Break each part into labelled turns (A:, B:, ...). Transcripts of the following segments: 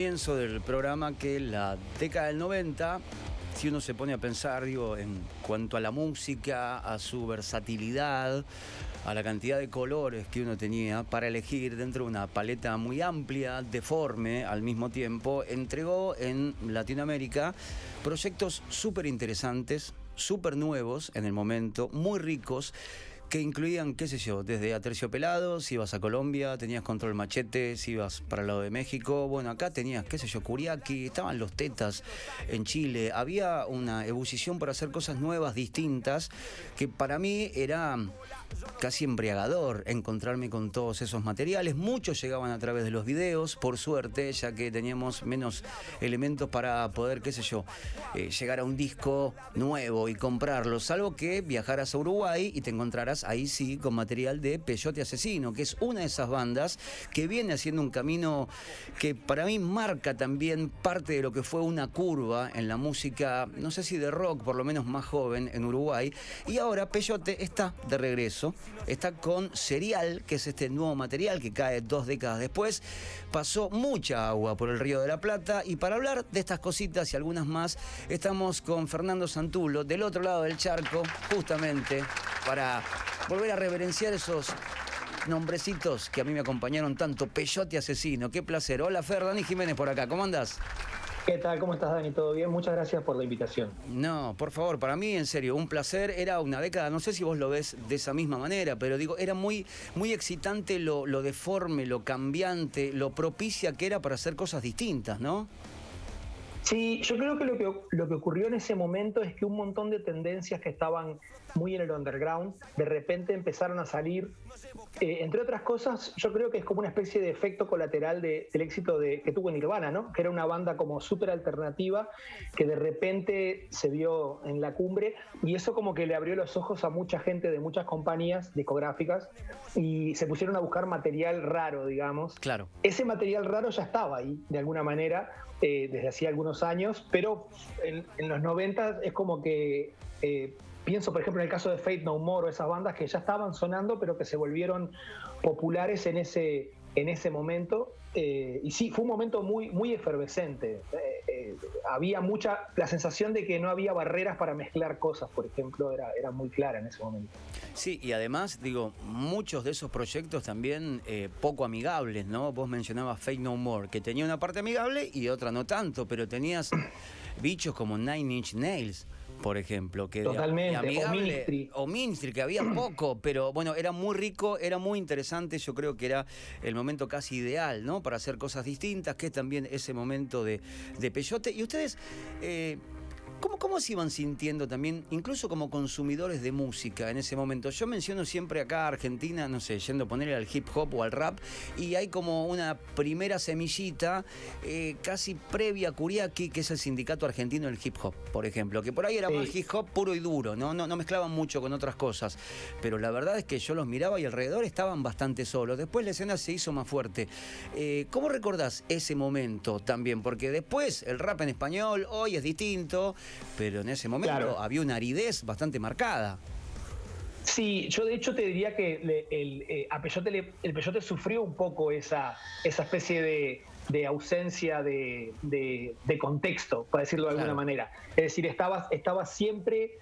A: Comienzo del programa que la década del 90, si uno se pone a pensar, digo, en cuanto a la música, a su versatilidad, a la cantidad de colores que uno tenía para elegir dentro de una paleta muy amplia, deforme al mismo tiempo, entregó en Latinoamérica proyectos súper interesantes, súper nuevos en el momento, muy ricos, que incluían, qué sé yo, desde Aterciopelados, si ibas a Colombia, tenías Control Machete, si ibas para el lado de México, bueno, acá tenías, qué sé yo, Curiaki, estaban los Tetas en Chile, había una ebullición para hacer cosas nuevas, distintas, que para mí era casi embriagador encontrarme con todos esos materiales. Muchos llegaban a través de los videos, por suerte, ya que teníamos menos elementos para poder, qué sé yo, llegar a un disco nuevo y comprarlo, salvo que viajaras a Uruguay y te encontraras ahí sí con material de Peyote Asesino, que es una de esas bandas que viene haciendo un camino que para mí marca también parte de lo que fue una curva en la música, no sé si de rock, por lo menos más joven en Uruguay, y ahora Peyote está de regreso, está con Serial, que es este nuevo material que cae 2 décadas después. Pasó mucha agua por el Río de la Plata, y para hablar de estas cositas y algunas más estamos con Fernando Santulo del otro lado del charco, justamente para volver a reverenciar esos nombrecitos que a mí me acompañaron tanto. Peyote Asesino, qué placer. Hola Fer, Dani Jiménez por acá, ¿cómo andás?
B: ¿Qué tal? ¿Cómo estás, Dani? ¿Todo bien? Muchas gracias por la invitación.
A: No, por favor, para mí, en serio, un placer. Era una década, no sé si vos lo ves de esa misma manera, pero digo, era muy excitante lo deforme, lo cambiante, lo propicia que era para hacer cosas distintas, ¿no?
B: Sí, yo creo que lo que ocurrió en ese momento es que un montón de tendencias que estaban muy en el underground, de repente empezaron a salir. Entre otras cosas, yo creo que es como una especie de efecto colateral del éxito que tuvo Nirvana, ¿no? Que era una banda como súper alternativa, que de repente se vio en la cumbre, y eso como que le abrió los ojos a mucha gente de muchas compañías discográficas, y se pusieron a buscar material raro, digamos.
A: Claro.
B: Ese material raro ya estaba ahí, de alguna manera, desde hacía algunos años, pero en los 90 es como que pienso, por ejemplo, en el caso de Faith No More, o esas bandas que ya estaban sonando, pero que se volvieron populares en ese momento. Y sí, fue un momento muy efervescente. Había la sensación de que no había barreras para mezclar cosas, por ejemplo, era muy clara en ese momento.
A: Sí, y además, digo, muchos de esos proyectos también poco amigables, ¿no? Vos mencionabas Faith No More, que tenía una parte amigable y otra no tanto, pero tenías bichos como Nine Inch Nails, por ejemplo, que
B: totalmente,
A: amigable, o Ministry, que había poco, pero bueno, era muy rico, era muy interesante. Yo creo que era el momento casi ideal, ¿no? Para hacer cosas distintas, que es también ese momento de Peyote. Y ustedes, ¿cómo se iban sintiendo también, incluso como consumidores de música en ese momento? Yo menciono siempre acá a Argentina, no sé, yendo a ponerle al hip hop o al rap, y hay como una primera semillita casi previa a Curiaki, que es el Sindicato Argentino del Hip Hop, por ejemplo, que por ahí era
B: Sí.
A: más hip hop puro y duro, no mezclaban mucho con otras cosas, pero la verdad es que yo los miraba y alrededor estaban bastante solos. Después la escena se hizo más fuerte. ¿Cómo recordás ese momento también? Porque después el rap en español hoy es distinto, pero en ese momento
B: Claro.
A: había una aridez bastante marcada.
B: Sí, yo de hecho te diría que el Peyote sufrió un poco esa especie de ausencia de contexto, para decirlo de alguna
A: Claro.
B: manera. Es decir, estaba siempre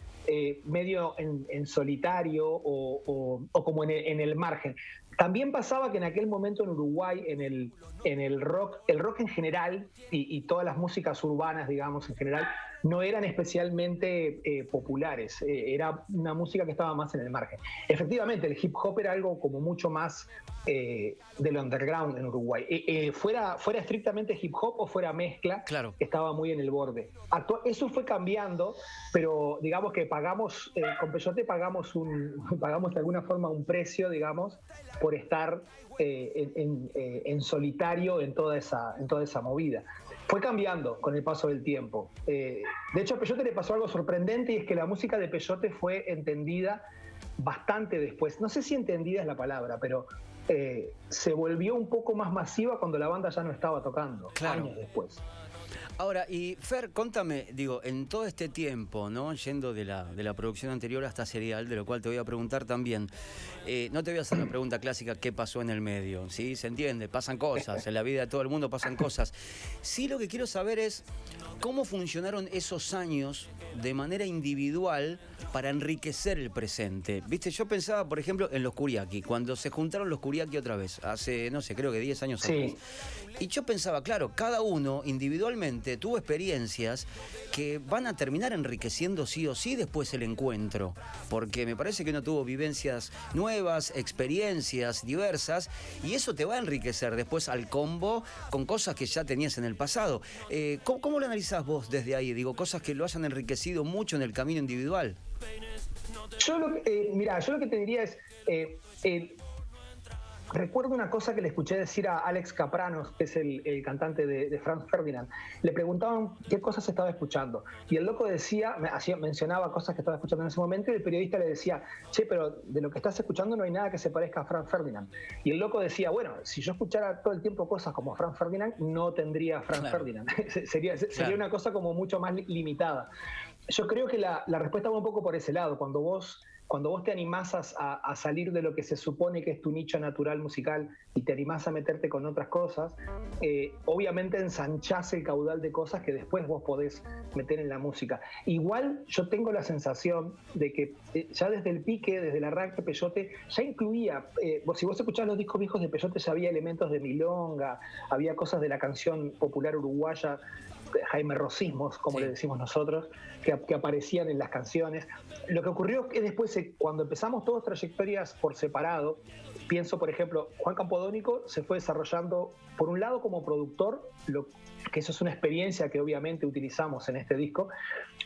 B: medio en solitario o como en el margen. También pasaba que en aquel momento en Uruguay, en el rock en general y todas las músicas urbanas, digamos, en general, no eran especialmente populares. Era una música que estaba más en el margen. Efectivamente, el hip hop era algo como mucho más del underground en Uruguay. Fuera estrictamente hip hop o fuera mezcla,
A: Claro.
B: estaba muy en el borde. Eso fue cambiando, pero digamos que con Peyote pagamos de alguna forma un precio, digamos, por estar en solitario en toda esa movida. Fue cambiando con el paso del tiempo. De hecho, a Peyote le pasó algo sorprendente, y es que la música de Peyote fue entendida bastante después. No sé si entendida es la palabra, pero se volvió un poco más masiva cuando la banda ya no estaba tocando,
A: Claro.
B: años después.
A: Ahora, y Fer, contame, digo, en todo este tiempo, ¿no? Yendo de la producción anterior hasta Serial, de lo cual te voy a preguntar también, no te voy a hacer la pregunta clásica, ¿qué pasó en el medio? ¿Sí? ¿Se entiende? Pasan cosas, en la vida de todo el mundo pasan cosas. Sí, lo que quiero saber es cómo funcionaron esos años de manera individual para enriquecer el presente. Viste, yo pensaba, por ejemplo, en los Kuriaki, cuando se juntaron los Kuriaki otra vez, hace, no sé, creo que 10 años atrás. Y yo pensaba, claro, cada uno individualmente tuvo experiencias que van a terminar enriqueciendo sí o sí después el encuentro, porque me parece que uno tuvo vivencias nuevas, experiencias diversas, y eso te va a enriquecer después al combo con cosas que ya tenías en el pasado. ¿Cómo lo analizás vos desde ahí? Digo, cosas que lo hayan enriquecido mucho en el camino individual.
B: Mira, yo lo que te diría es, recuerdo una cosa que le escuché decir a Alex Kapranos, que es el cantante de Franz Ferdinand. Le preguntaban qué cosas estaba escuchando. Y el loco mencionaba cosas que estaba escuchando en ese momento, y el periodista le decía, che, pero de lo que estás escuchando no hay nada que se parezca a Franz Ferdinand. Y el loco decía, bueno, si yo escuchara todo el tiempo cosas como Franz Ferdinand, no tendría Franz Ferdinand. sería una cosa como mucho más limitada. Yo creo que la respuesta va un poco por ese lado. Cuando vos te animás a salir de lo que se supone que es tu nicho natural musical y te animás a meterte con otras cosas, obviamente ensanchás el caudal de cosas que después vos podés meter en la música. Igual yo tengo la sensación de que ya desde el pique, desde el arranque, Peyote ya incluía, si vos escuchás los discos viejos de Peyote, ya había elementos de milonga, había cosas de la canción popular uruguaya, Jaime Rosismos, como le decimos nosotros, que aparecían en las canciones. Lo que ocurrió es que después, cuando empezamos todas trayectorias por separado, pienso, por ejemplo, Juan Campodónico se fue desarrollando, por un lado, como productor, que eso es una experiencia que obviamente utilizamos en este disco,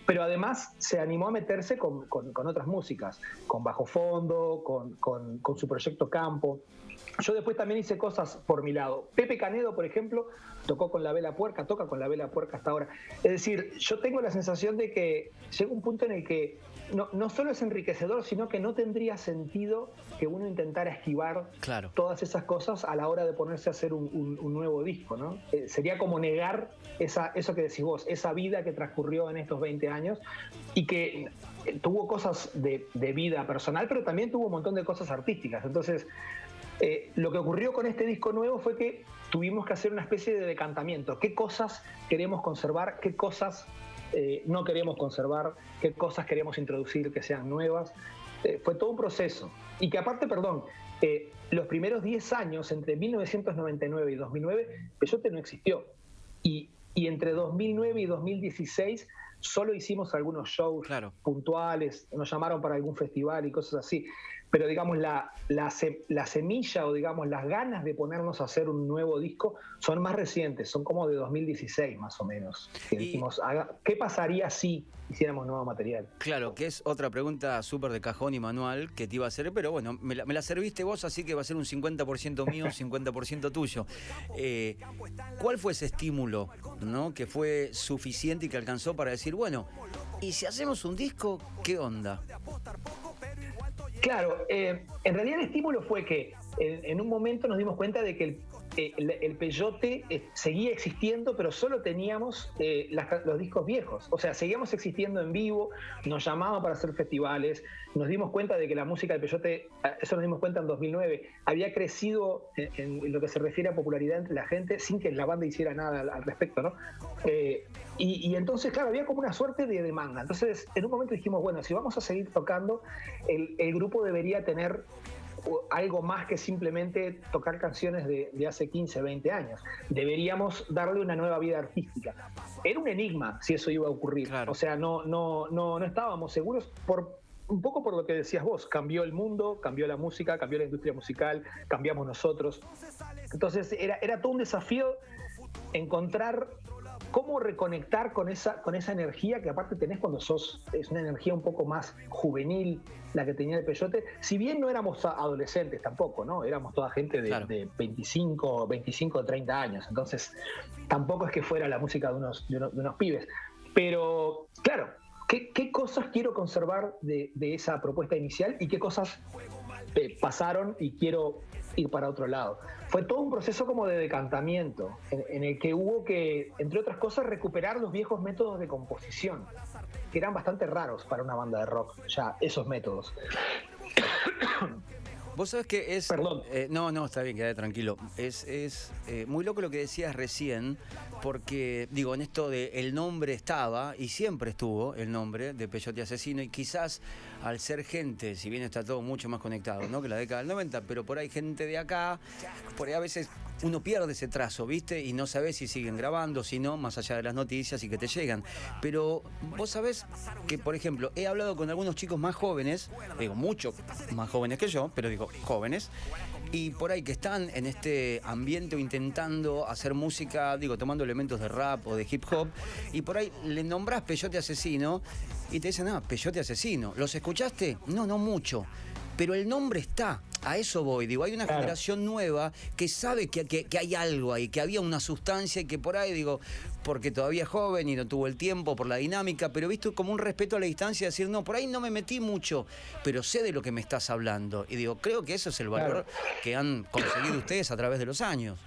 B: pero además se animó a meterse con otras músicas, con Bajo Fondo, con su proyecto Campo. Yo después también hice cosas por mi lado. Pepe Canedo, por ejemplo, toca con la Vela Puerca hasta ahora. Es decir, yo tengo la sensación de que llega un punto en el que no solo es enriquecedor, sino que no tendría sentido que uno intentara esquivar todas esas cosas a la hora de ponerse a hacer un nuevo disco, ¿no? Sería como negar eso que decís vos, esa vida que transcurrió en estos 20 años y que tuvo cosas de vida personal, pero también tuvo un montón de cosas artísticas. Entonces, lo que ocurrió con este disco nuevo fue que tuvimos que hacer una especie de decantamiento. ¿Qué cosas queremos conservar? ¿Qué cosas no queremos conservar? ¿Qué cosas queremos introducir que sean nuevas? Fue todo un proceso. Y que aparte, los primeros 10 años, entre 1999 y 2009, Peyote no existió. Y entre 2009 y 2016 solo hicimos algunos shows puntuales, nos llamaron para algún festival y cosas así. Pero digamos, la semilla o digamos las ganas de ponernos a hacer un nuevo disco son más recientes, son como de 2016 más o menos. Que dijimos, ¿qué pasaría si hiciéramos nuevo material?
A: Claro, que es otra pregunta súper de cajón y manual que te iba a hacer, pero bueno, me la serviste vos, así que va a ser un 50% mío, 50% tuyo. ¿Cuál fue ese estímulo, ¿no?, que fue suficiente y que alcanzó para decir, bueno, ¿y si hacemos un disco, qué onda?
B: Claro, en realidad el estímulo fue que en un momento nos dimos cuenta de que el Peyote seguía existiendo, pero solo teníamos los discos viejos. O sea, seguíamos existiendo en vivo, nos llamaban para hacer festivales, nos dimos cuenta de que la música del Peyote, eso nos dimos cuenta en 2009, había crecido en lo que se refiere a popularidad entre la gente sin que la banda hiciera nada al respecto, ¿no? Y entonces, claro, había como una suerte de demanda. Entonces, en un momento dijimos, bueno, si vamos a seguir tocando, el grupo debería tener algo más que simplemente tocar canciones de hace 15, 20 años. Deberíamos darle una nueva vida artística. Era un enigma si eso iba a ocurrir. Claro. O sea, no estábamos seguros un poco por lo que decías vos. Cambió el mundo, cambió la música, cambió la industria musical, cambiamos nosotros. Entonces era todo un desafío encontrar cómo reconectar con esa energía que aparte tenés cuando es una energía un poco más juvenil, la que tenía el Peyote. Si bien no éramos adolescentes tampoco, ¿no? Éramos toda gente de 25, 30 años. Entonces, tampoco es que fuera la música de unos pibes. Pero, claro, ¿qué cosas quiero conservar de esa propuesta inicial y qué cosas pasaron y quiero ir para otro lado. Fue todo un proceso como de decantamiento, en el que hubo que, entre otras cosas, recuperar los viejos métodos de composición, que eran bastante raros para una banda de rock, ya esos métodos.
A: Vos sabés que es...
B: Perdón.
A: No, está bien, quédate tranquilo. Es muy loco lo que decías recién, porque, digo, en esto de el nombre estaba, y siempre estuvo el nombre de Peyote Asesino, y quizás al ser gente, si bien está todo mucho más conectado, ¿no?, que la década del 90, pero por ahí gente de acá, por ahí a veces uno pierde ese trazo, ¿viste? Y no sabés si siguen grabando, si no, más allá de las noticias y que te llegan. Pero vos sabés que, por ejemplo, he hablado con algunos chicos más jóvenes, digo, mucho más jóvenes que yo, pero digo, jóvenes, y por ahí que están en este ambiente o intentando hacer música, digo, tomando elementos de rap o de hip hop, y por ahí le nombrás Peyote Asesino y te dicen, Peyote Asesino. ¿Los escuchaste? No mucho. Pero el nombre está, a eso voy. Digo, hay una generación nueva que sabe que hay algo ahí, que había una sustancia y que por ahí, digo, porque todavía es joven y no tuvo el tiempo por la dinámica, pero visto como un respeto a la distancia, decir, no, por ahí no me metí mucho, pero sé de lo que me estás hablando. Y digo, creo que eso es el valor que han conseguido ustedes a través de los años.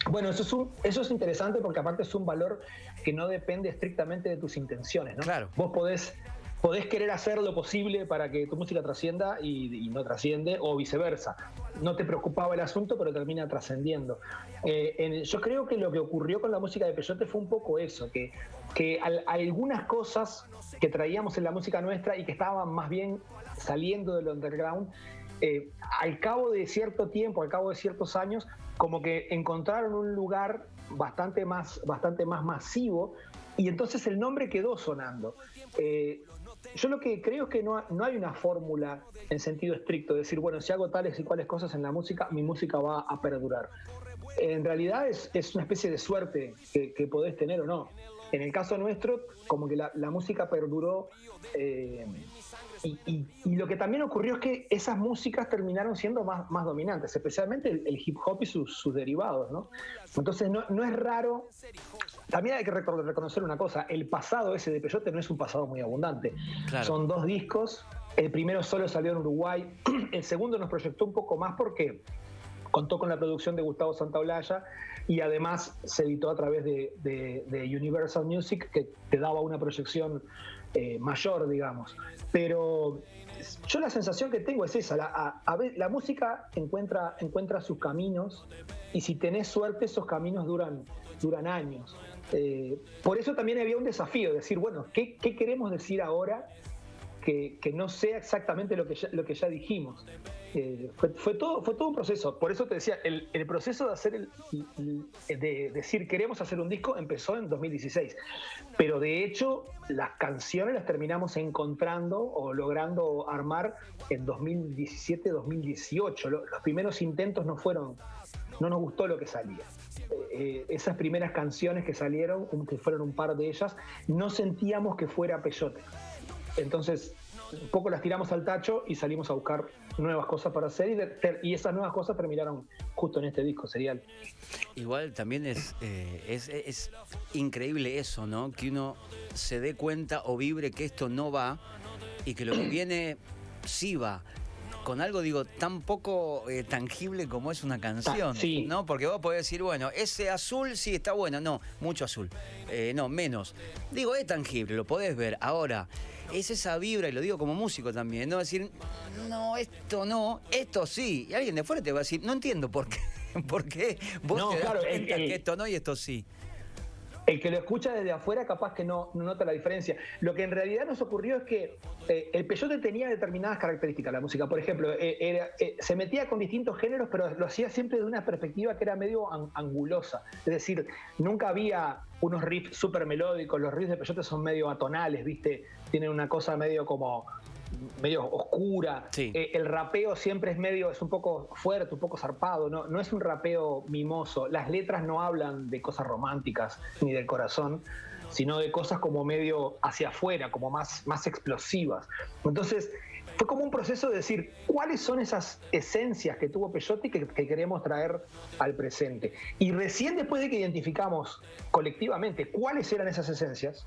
B: Bueno, eso es interesante porque aparte es un valor que no depende estrictamente de tus intenciones, ¿no?
A: Claro.
B: Vos podés querer hacer lo posible para que tu música trascienda y no trasciende, o viceversa. No te preocupaba el asunto, pero termina trascendiendo. Yo creo que lo que ocurrió con la música de Peyote fue un poco eso, que algunas cosas que traíamos en la música nuestra y que estaban más bien saliendo del underground, al cabo de cierto tiempo, al cabo de ciertos años, como que encontraron un lugar bastante más masivo, y entonces el nombre quedó sonando. Yo lo que creo es que no hay una fórmula en sentido estricto, de decir, bueno, si hago tales y cuales cosas en la música, mi música va a perdurar. En realidad es una especie de suerte que podés tener o no. En el caso nuestro, como que la música perduró, y lo que también ocurrió es que esas músicas terminaron siendo más dominantes, especialmente el hip hop y sus derivados, ¿no? Entonces no es raro. También hay que reconocer una cosa, el pasado ese de Peyote no es un pasado muy abundante. Claro. Son 2 discos, el primero solo salió en Uruguay, el segundo nos proyectó un poco más porque contó con la producción de Gustavo Santaolalla y además se editó a través de Universal Music, que te daba una proyección mayor, digamos. Pero yo la sensación que tengo es esa, la música encuentra sus caminos, y si tenés suerte esos caminos duran años. Por eso también había un desafío, decir, bueno, ¿qué queremos decir ahora que no sea exactamente lo que ya dijimos? Fue todo un proceso. Por eso te decía, el proceso de hacer de decir queremos hacer un disco empezó en 2016, pero de hecho las canciones las terminamos encontrando o logrando armar en 2017-2018. Los primeros intentos no nos gustó lo que salía. Esas primeras canciones que salieron, que fueron un par de ellas, no sentíamos que fuera Peyote. Entonces, un poco las tiramos al tacho y salimos a buscar nuevas cosas para hacer, y esas nuevas cosas terminaron justo en este disco serial.
A: Igual también es increíble eso, ¿no? Que uno se dé cuenta o vibre que esto no va y que lo que viene sí va. Con algo, digo, tan poco tangible como es una canción, sí, ¿no? Porque vos podés decir, bueno, ese azul sí está bueno, no, mucho azul, no, menos. Digo, es tangible, lo podés ver. Ahora, es esa vibra, y lo digo como músico también, ¿no? Decir, no, esto sí. Y alguien de fuera te va a decir, no entiendo por qué. ¿Por qué vos te das cuenta que esto no y esto sí?
B: El que lo escucha desde afuera capaz que no nota la diferencia. Lo que en realidad nos ocurrió es que el Peyote tenía determinadas características, la música. Por ejemplo, se metía con distintos géneros, pero lo hacía siempre de una perspectiva que era medio angulosa. Es decir, nunca había unos riffs súper melódicos. Los riffs de Peyote son medio atonales, ¿viste? Tienen una cosa medio oscura. Sí. El rapeo siempre es un poco fuerte, un poco zarpado, no es un rapeo mimoso. Las letras no hablan de cosas románticas ni del corazón, sino de cosas como medio hacia afuera, como más explosivas. Entonces, fue como un proceso de decir cuáles son esas esencias que tuvo Peyote y que queremos traer al presente. Y recién después de que identificamos colectivamente cuáles eran esas esencias,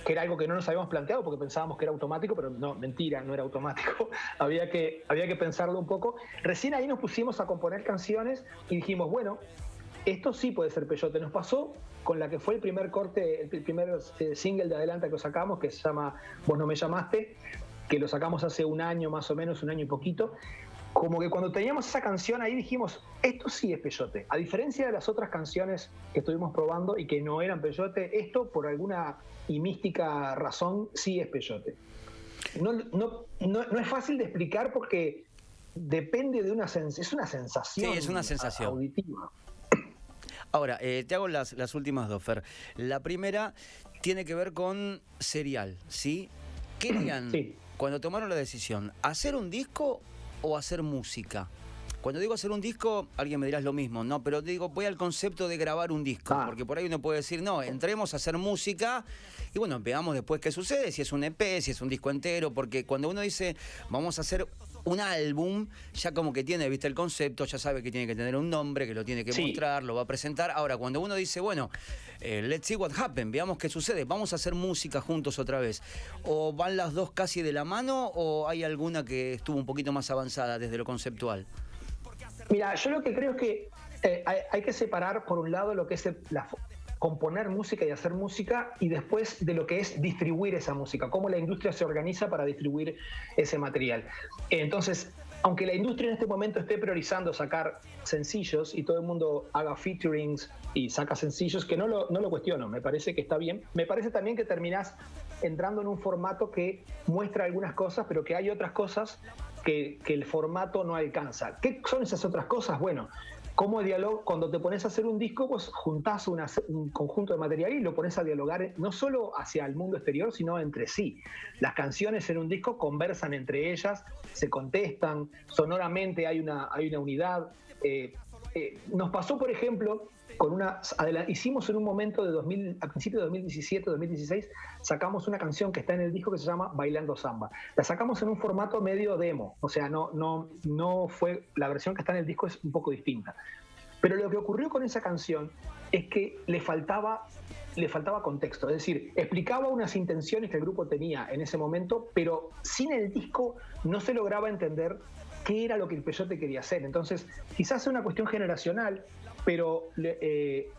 B: que era algo que no nos habíamos planteado porque pensábamos que era automático, pero no, mentira, no era automático, había que pensarlo un poco, recién ahí nos pusimos a componer canciones y dijimos, bueno, esto sí puede ser Peyote. Nos pasó con la que fue el primer corte, el primer single de Adelanta que sacamos, que se llama Vos no me llamaste, que lo sacamos hace un año más o menos, un año y poquito. Como que cuando teníamos esa canción ahí dijimos, esto sí es Peyote. A diferencia de las otras canciones que estuvimos probando y que no eran Peyote, esto por alguna y mística razón sí es Peyote. No es fácil de explicar porque depende de es una sensación.
A: Sí, es una sensación
B: auditiva.
A: Ahora, te hago las últimas dos, Fer. La primera tiene que ver con Serial, ¿sí? ¿Querían,
B: sí,
A: cuando tomaron la decisión, hacer un disco o hacer música? Cuando digo hacer un disco, alguien me dirá lo mismo, no, pero digo, voy al concepto de grabar un disco, porque por ahí uno puede decir, no, entremos a hacer música y bueno, veamos después qué sucede, si es un EP, si es un disco entero, porque cuando uno dice, vamos a hacer un álbum, ya como que tiene, viste, el concepto, ya sabe que tiene que tener un nombre, que lo tiene que mostrar, lo va a presentar. Ahora, cuando uno dice, bueno, let's see what happens, veamos qué sucede, vamos a hacer música juntos otra vez, o van las dos casi de la mano, o hay alguna que estuvo un poquito más avanzada desde lo conceptual.
B: Mira, yo lo que creo es que hay que separar, por un lado, lo que es componer música y hacer música, y después de lo que es distribuir esa música, cómo la industria se organiza para distribuir ese material. Entonces, aunque la industria en este momento esté priorizando sacar sencillos y todo el mundo haga featurings y saca sencillos, que no lo cuestiono, me parece que está bien. Me parece también que terminás entrando en un formato que muestra algunas cosas, pero que hay otras cosas que el formato no alcanza. ¿Qué son esas otras cosas? Bueno, como diálogo, cuando te pones a hacer un disco, pues juntás un conjunto de material y lo pones a dialogar no solo hacia el mundo exterior, sino entre sí. Las canciones en un disco conversan entre ellas, se contestan, sonoramente hay una unidad. Nos pasó, por ejemplo, hicimos en un momento a principios de 2017, 2016, sacamos una canción que está en el disco que se llama Bailando Samba. La sacamos en un formato medio demo, o sea, no fue, la versión que está en el disco es un poco distinta. Pero lo que ocurrió con esa canción es que le faltaba contexto, es decir, explicaba unas intenciones que el grupo tenía en ese momento, pero sin el disco no se lograba entender qué era lo que el Peyote quería hacer. Entonces, quizás es una cuestión generacional, pero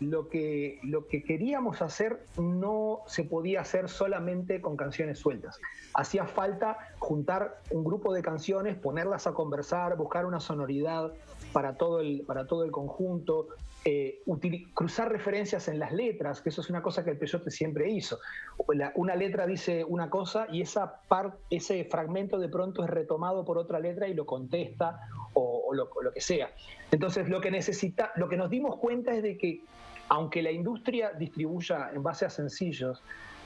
B: lo que queríamos hacer no se podía hacer solamente con canciones sueltas. Hacía falta juntar un grupo de canciones, ponerlas a conversar, buscar una sonoridad para todo el conjunto, cruzar referencias en las letras, que eso es una cosa que el Peyote siempre hizo. Una letra dice una cosa y ese fragmento de pronto es retomado por otra letra y lo contesta o lo que sea. Entonces lo que nos dimos cuenta es de que aunque la industria distribuya en base a sencillos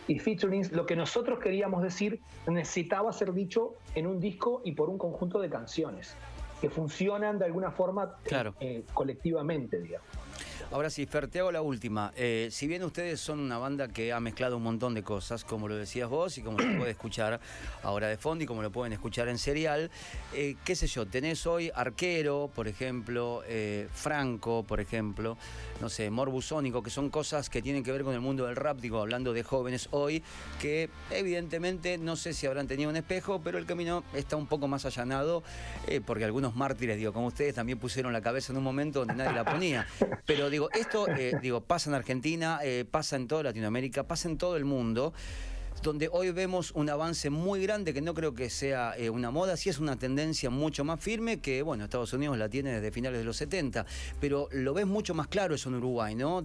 B: y featurings, lo que nosotros queríamos decir necesitaba ser dicho en un disco y por un conjunto de canciones que funcionan de alguna forma colectivamente, digamos.
A: Ahora sí, Fer, te hago la última. Si bien ustedes son una banda que ha mezclado un montón de cosas, como lo decías vos y como lo puede escuchar ahora de fondo y como lo pueden escuchar en Serial, qué sé yo, tenés hoy Arquero, por ejemplo, Franco, por ejemplo, no sé, Morbusónico, que son cosas que tienen que ver con el mundo del rap, digo, hablando de jóvenes hoy, que evidentemente no sé si habrán tenido un espejo, pero el camino está un poco más allanado, porque algunos mártires, digo, como ustedes también pusieron la cabeza en un momento donde nadie la ponía. Pero digo, esto pasa en Argentina, pasa en toda Latinoamérica, pasa en todo el mundo, donde hoy vemos un avance muy grande que no creo que sea una moda, sí es una tendencia mucho más firme que, bueno, Estados Unidos la tiene desde finales de los 70, pero lo ves mucho más claro eso en Uruguay, ¿no?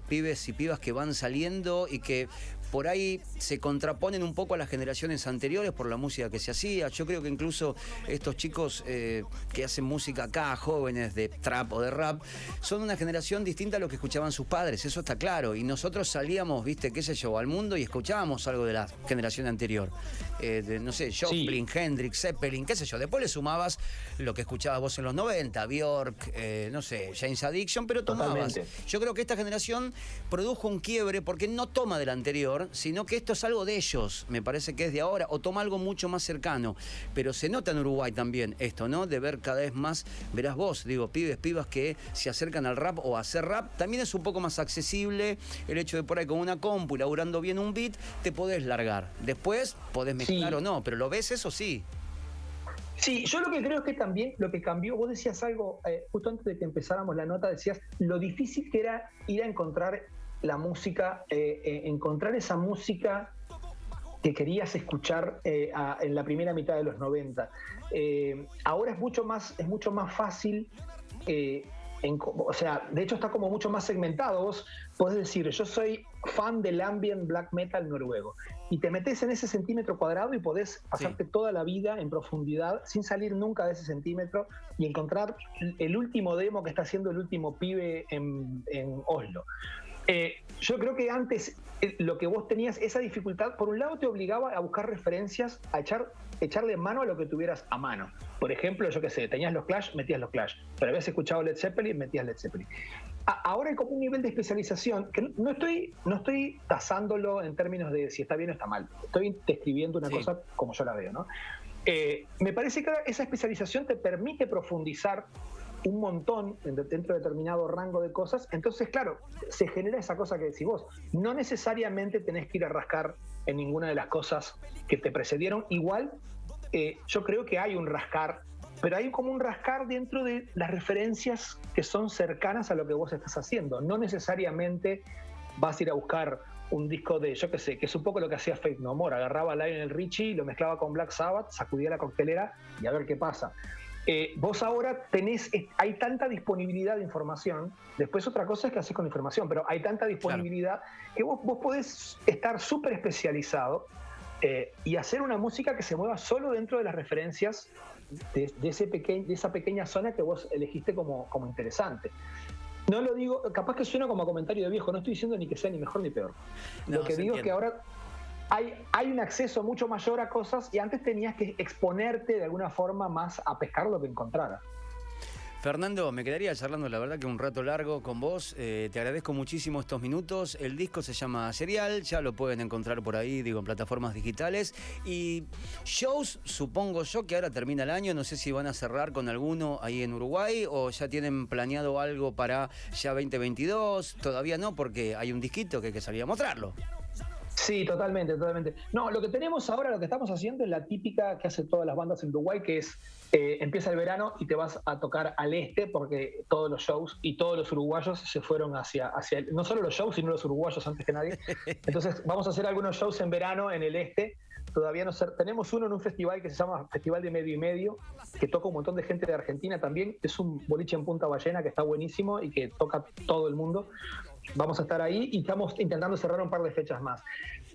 A: Pibes y pibas que van saliendo y que por ahí se contraponen un poco a las generaciones anteriores por la música que se hacía. Yo creo que incluso estos chicos que hacen música acá, jóvenes de trap o de rap, son una generación distinta a lo que escuchaban sus padres, eso está claro. Y nosotros salíamos, viste, qué sé yo, al mundo y escuchábamos algo de la generación anterior. No sé, Joplin, sí, Hendrix, Zeppelin, qué sé yo. Después le sumabas lo que escuchabas vos en los 90, Bjork, no sé, James Addiction, pero tomabas. Totalmente. Yo creo que esta generación produjo un quiebre porque no toma del anterior, anterior, sino que esto es algo de ellos, me parece que es de ahora, o toma algo mucho más cercano. Pero se nota en Uruguay también esto, ¿no? De ver cada vez más, verás vos, digo, pibes, pibas que se acercan al rap o a hacer rap, también es un poco más accesible el hecho de por ahí con una compu, laburando bien un beat, te podés largar. Después podés mezclar o no, pero lo ves, eso sí.
B: Sí, yo lo que creo es que también lo que cambió, vos decías algo, justo antes de que empezáramos la nota, decías lo difícil que era ir a encontrar la música, encontrar esa música que querías escuchar en la primera mitad de los 90. Ahora es mucho más fácil, o sea, de hecho está como mucho más segmentado. Vos podés decir, yo soy fan del ambient black metal noruego, y te metes en ese centímetro cuadrado y podés pasarte toda la vida en profundidad sin salir nunca de ese centímetro y encontrar el último demo que está haciendo el último pibe en Oslo. Yo creo que antes lo que vos tenías, esa dificultad, por un lado te obligaba a buscar referencias, a echarle mano a lo que tuvieras a mano. Por ejemplo, yo qué sé, tenías los Clash, metías los Clash, pero habías escuchado Led Zeppelin, metías Led Zeppelin. Ahora hay como un nivel de especialización que no estoy tasándolo en términos de si está bien o está mal. Estoy describiendo una cosa como yo la veo, ¿no? Me parece que esa especialización te permite profundizar un montón dentro de determinado rango de cosas. Entonces, claro, se genera esa cosa que decís vos. No necesariamente tenés que ir a rascar en ninguna de las cosas que te precedieron. Igual, yo creo que hay un rascar, pero hay como un rascar dentro de las referencias que son cercanas a lo que vos estás haciendo. No necesariamente vas a ir a buscar un disco de, yo qué sé, que es un poco lo que hacía Faith No More. Agarraba a Lionel Richie, lo mezclaba con Black Sabbath, sacudía la coctelera y a ver qué pasa. Vos ahora hay tanta disponibilidad de información. Después otra cosa es que haces con la información, pero hay tanta disponibilidad que vos podés estar súper especializado y hacer una música que se mueva solo dentro de las referencias de esa pequeña zona que vos elegiste como interesante. No lo digo, capaz que suena como a comentario de viejo, no estoy diciendo ni que sea ni mejor ni peor. Lo que digo es que ahora hay un acceso mucho mayor a cosas y antes tenías que exponerte de alguna forma más a pescar lo que encontraras.
A: Fernando, me quedaría charlando, la verdad que un rato largo con vos. Te agradezco muchísimo estos minutos. El disco se llama Serial, ya lo pueden encontrar por ahí, digo, en plataformas digitales. Y shows, supongo yo que ahora termina el año, no sé si van a cerrar con alguno ahí en Uruguay o ya tienen planeado algo para ya 2022. Todavía no, porque hay un disquito que hay que salir a mostrarlo.
B: Sí, totalmente. No, lo que tenemos ahora, lo que estamos haciendo es la típica que hacen todas las bandas en Uruguay, que es empieza el verano y te vas a tocar al este, porque todos los shows y todos los uruguayos se fueron hacia no solo los shows, sino los uruguayos antes que nadie. Entonces vamos a hacer algunos shows en verano en el este. Todavía no tenemos uno en un festival que se llama Festival de Medio y Medio, que toca un montón de gente de Argentina también. Es un boliche en Punta Ballena que está buenísimo y que toca todo el mundo. Vamos a estar ahí y estamos intentando cerrar un par de fechas más.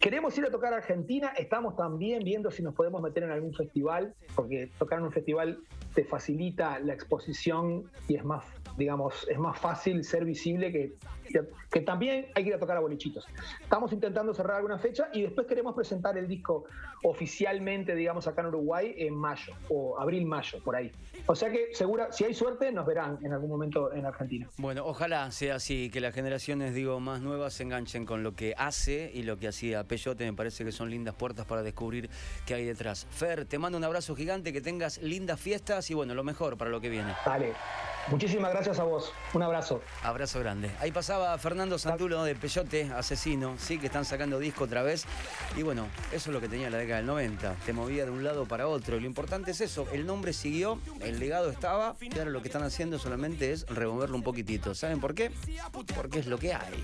B: Queremos ir a tocar a Argentina, estamos también viendo si nos podemos meter en algún festival, porque tocar en un festival te facilita la exposición y es más, digamos, es más fácil ser visible que también hay que ir a tocar a bolichitos. Estamos intentando cerrar alguna fecha y después queremos presentar el disco oficialmente, digamos, acá en Uruguay en mayo, o abril-mayo, por ahí. O sea que segura, si hay suerte, nos verán en algún momento en Argentina.
A: Bueno, ojalá sea así, que las generaciones, digo, más nuevas se enganchen con lo que hace y lo que hacía Peyote. Me parece que son lindas puertas para descubrir qué hay detrás. Fer, te mando un abrazo gigante, que tengas lindas fiestas y bueno, lo mejor para lo que viene.
B: Dale. Muchísimas gracias a vos. Un abrazo.
A: Abrazo grande. Ahí pasaba Fernando Santulo de Peyote, Asesino, sí, que están sacando disco otra vez. Y bueno, eso es lo que tenía la década del 90. Te movía de un lado para otro. Y lo importante es eso, el nombre siguió, el legado estaba, y ahora lo que están haciendo solamente es removerlo un poquitito. ¿Saben por qué? Porque es lo que hay.